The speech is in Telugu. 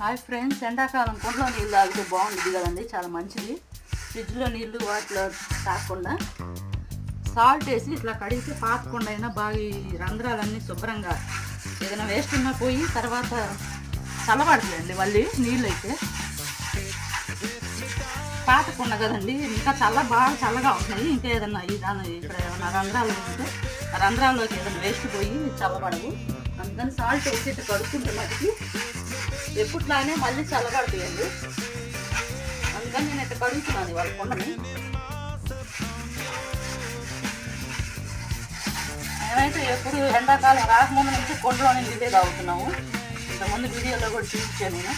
హాయ్ ఫ్రెండ్స్, ఎండాకాలం కుండలో నీళ్ళు తాగితే బాగుంటుంది కదండి, చాలా మంచిది. ఫ్రిడ్జ్లో నీళ్ళు వాటిలో తాగకుండా సాల్ట్ వేసి ఇట్లా కడిగితే పాతకుండా అయినా బాగా ఈ రంధ్రాలన్నీ శుభ్రంగా ఏదైనా వేస్ట్ ఉన్నా పోయి తర్వాత చల్లబడుతుందండి. మళ్ళీ నీళ్ళు అయితే పాతకుండా కదండి, ఇంకా బాగా చల్లగా ఉంటున్నాయి. ఇంకా ఏదన్నా ఇక్కడ ఏమన్నా రంధ్రాలు ఉంటే ఆ రంధ్రాల్లోకి ఏదైనా వేస్ట్ పోయి చల్లబడవు. అందుకని సాల్ట్ వేసి ఇట్లా కడుక్కుంటే మటుకి ఎప్పుట్లానే మళ్ళీ చల్లబడుతాయండి. అందుకని నేను ఇట్లా కడుగుతున్నాను వాళ్ళ కొండని. మేమైతే ఎప్పుడు ఎండాకాలం రాకముందు నుంచి కొండలో నీళ్ళే తాగుతున్నాము. ఇంతకుముందు వీడియోలో కూడా చూపించాను నేను.